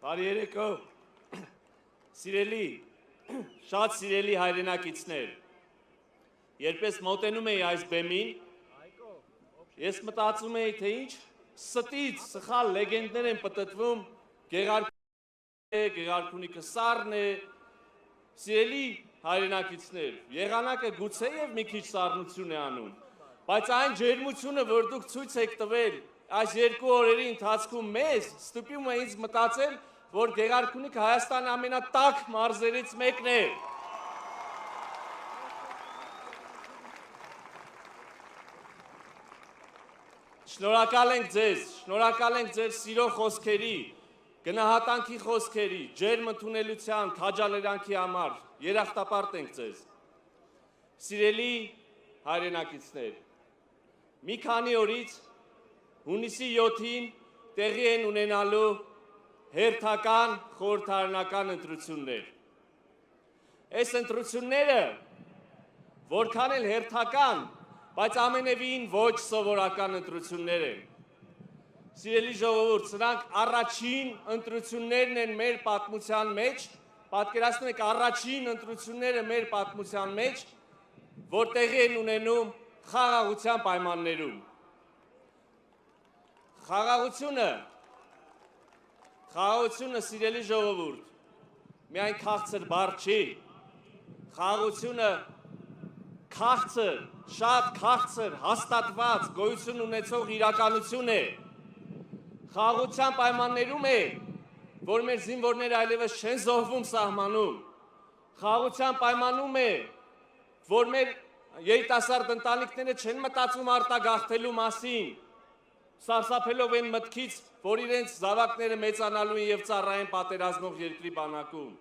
Բարի երեկո, սիրելի, շատ սիրելի հայրենակիցներ, երբ մոտենում էի այս բեմին, ես մտածում էի, թե ինչ ստից սխալ լեգենդներ են պտտվում, Գեղարքունիքը սառն է, սիրելի հայրենակիցներ, եղանակը գուցե և մի քիչ սառնություն է անում, բայց այն ջերմությունը, որ դուք ցույց եք տվել այս երկու օրերի ընթացքում մեզ, ստիպում է ինձ մտածել, որ Գեղարքունիքը Հայաստանի ամենատաք մարզերից մեկն է։ Շնորհակալ ենք ձեր սիրո խոսքերի, գնահատանքի խոսքերի, ջերմ ընդունելության, քաջալերանքի համար, երախտապարտ ենք ձեզ։ Սիրելի հայրենակիցներ, մի քանի օրից հունիսի 7-ին տեղի են ունենալու հերթական խորհրդարանական ընտրություններ։ Այս ընտրությունները, որքան էլ հերթական, բայց ամենևին ոչ սովորական ընտրություններ են։ Սիրելի ժողովուրդ, սրանք առաջին ընտրություններն են մեր պատմության մեջ, պատկերացնում եք առաջին ընտրությունները մեր պատմության մեջ, որ տեղի են ունենում խաղաղության պայմաններում։ Խաղաղությունը, սիրելի ժողովուրդ, միայն քաղցր բառ չի, խաղաղությունը քաղցր, շատ քաղցր, հաստատված, գոյություն ունեցող իրականություն է։ Խաղաղության պայմաններում է, որ մեր զինվորները այլևս չեն զոհվում սահմանում։ Խաղաղության պայմանում է, որ մեր երիտասարդ ընտանիքները չեն մտածում արտագաղթելու մասին, սարսափելով այն մտքից, որ իրենց զավակները մեծանալու են և ծառայեն պատերազմող երկրի բանակում։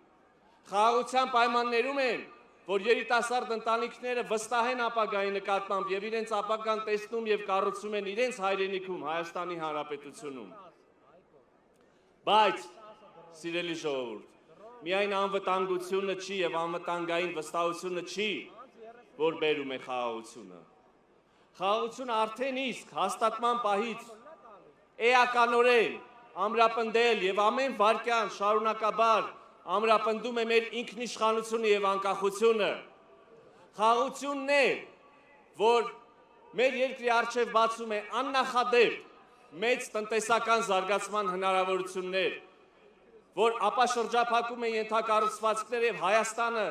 Խաղաղության պայմաններում են, որ երիտասարդ ընտանիքները վստահ են ապագայի նկատմամբ և իրենց ապագան տեսնում և կառուցում են իրենց հայրենիքում, Հայաստանի Հանրապետությունում։ Բայց, սիրելի ժողովուրդ, միայն անվտանգությունը չի և անվտանգային վստահությունը չի, որ բերում է խաղաղությունը։ Խաղաղությունը արդեն իսկ հաստատման պահից էականորեն ամրապնդել և ամեն վայրկյան շարունակաբար ամրապնդում է մեր ինքնիշխանությունը և անկախությունը։ Խաղաղությունն է, որ մեր երկրի առջև բացում է աննախադեպ մեծ տնտեսական զարգացման հնարավորություններ, որ ապաշրջափակում է ենթակառուցվածքներ և Հայաստանը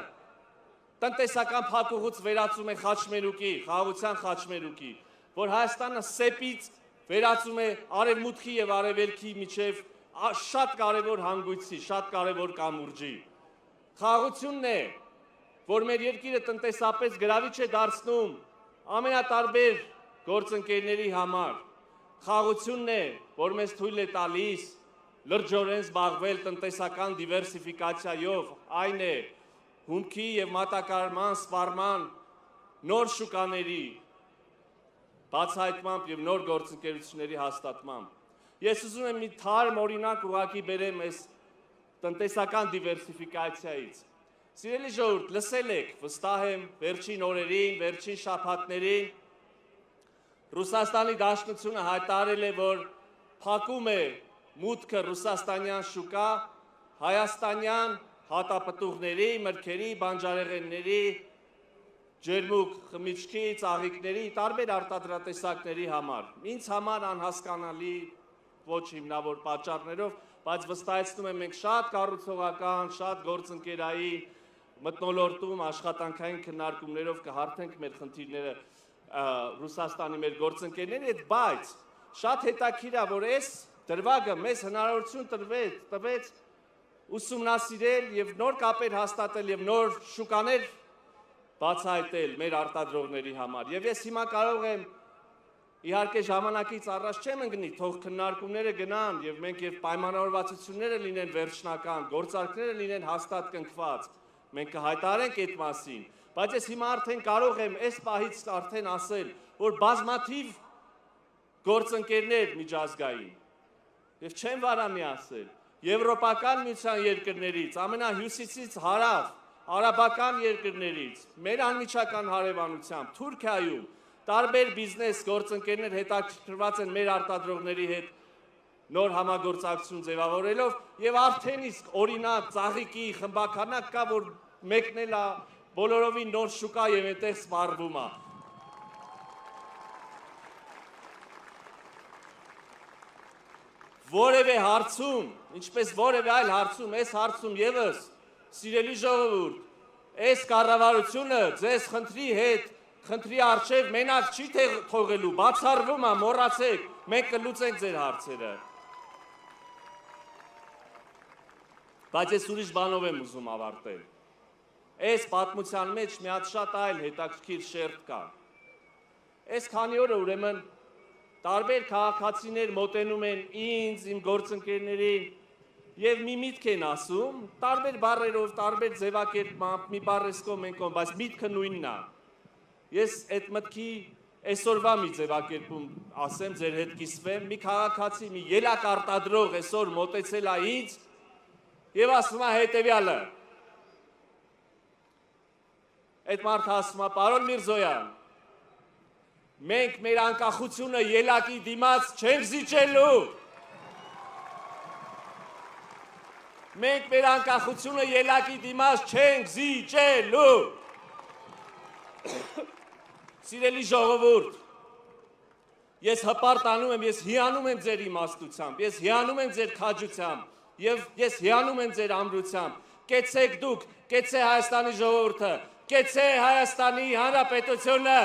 տնտեսական փակուղուց վերածում է խաչմերուկի, խաղաղության խաչմերուկի, որ Հայաստանը սեպից վերածում է արևմուտքի և արևելքի միջև շատ կարևոր հանգույցի, շատ կարևոր կամուրջի։ Խաղաղությունն է, որ մեր երկիրը տնտեսապես գրավիչ է դարձնում ամենատարբեր գործընկերների համար։ Խաղաղությունն է, որ մեզ թույլ է տալիս լրջորեն զբաղվել տնտեսական դիվերսիֆիկացիայով, այն է հումքի և մատակարարման, սպառման, նոր շուկաների բացահայտմամբ և նոր գործընկերությունների հաստատմամբ։ Ես ուզում եմ մի թարմ օրինակ ուղղակի բերեմ այս տնտեսական դիվերսիֆիկացիայից։ Սիրելի ժողովուրդ, լսել եք, վստահ եմ, վերջին օրերին, վերջին շաբաթներին Ռուսաստանի Դաշնությունը հայտարարել է, որ փակում է մուտքը ռուսաստանյան շուկա հայաստանյան հատապտուղների, մրգերի, բանջարեղենների, ջերմուկ խմիչքի, ծաղիկների, տարբեր արտադրատեսակների համար։ Ինձ համար անհասկանալի, ոչ հիմնավոր պատճառներով, բայց վստահեցնում եմ մենք շատ կառուցողական, շատ գործընկերային մթնոլորտում աշխատանքային քննարկումներով կհարթենք մեր խնդիրները Ռուսաստանի մեր գործընկերների հետ, բայց շատ հետաքրքիր է, որ այս դրվագը մեզ հնարավորություն տվեց ուսումնասիրել և նոր կապեր հաստատել և նոր շուկաներ բացահայտել մեր արտադրողների համար։ Եվ ես հիմա կարող եմ, իհարկե ժամանակից առաջ չեմ ընկնի, թող քննարկումները գնան և մենք և պայմանավորվածությունները լինեն վերջնական, գործարքները լինեն հաստատ կնքված, մենք կհայտարարենք այդ մասին, բայց ես հիմա արդեն կարող եմ այս պահից արդեն ասել, որ բազմաթիվ գործընկերներ միջազգային, և չեմ վարանի ասել, Եվրոպական միության երկրներից, ամենահյուսիսից հարավ, արաբական երկրներից, մեր անմիջական հարևանությամբ, Թուրքիայում, տարբեր բիզնես գործընկերներ հետաքրքրված են մեր արտադրողների հետ նոր համագործակցություն ձևավորելով եւ արդեն իսկ օրինակ ծաղիկի խմբականակ կա, որ մեկնել է բոլորովին նոր շուկա եւ այդտեղ սպառվում է։ Որևէ հարցում, ինչպես որևէ այլ հարցում, այս հարցում եւս սիրելի ժողովուրդ, այս կառավարությունը ձեզ խնդրի առջև մենակ չի թողելու, բացառվում է, մոռացեք, մենք կլուծենք ձեր հարցերը։ Բայց ես ուրիշ բանով եմ ուզում ավարտել։ Այս պատմության մեջ մի հատ շատ այլ հետաքրքիր շերտ կա։ Այս քանի օրը ուրեմն տարբեր քաղաքացիներ մոտենում են ինձ, իմ գործընկերներին եւ մի միտք են ասում, տարբեր բառերով, տարբեր ձևակերպմամբ, մի բառ էսկոմ ենկոմ, բայց միտքը նույնն է։ Ես այդ մտքի այսօրվա մի ձևակերպում ասեմ, ձեր հետ կիսվեմ, մի քաղաքացի, մի ելակ արտադրող այսօր մոտեցել է ինձ եւ ասում է հետեւյալը։ Այդ մարդը ասում է, պարոն Միրզոյան, մենք մեր անկախությունը ելակի դիմաց չենք զիջելու։ Մենք մեր անկախությունը ելակի դիմաց չենք զիջելու։ Սիրելի ժողովուրդ, ես հպարտանում եմ, ես հիանում եմ ձեր իմաստությամբ, ես հիանում եմ ձեր քաջությամբ եւ ես հիանում եմ ձեր ամրությամբ։ Կեցեք դուք, կեցե Հայաստանի ժողովուրդը, կեցե Հայաստանի Հանրապետությունը։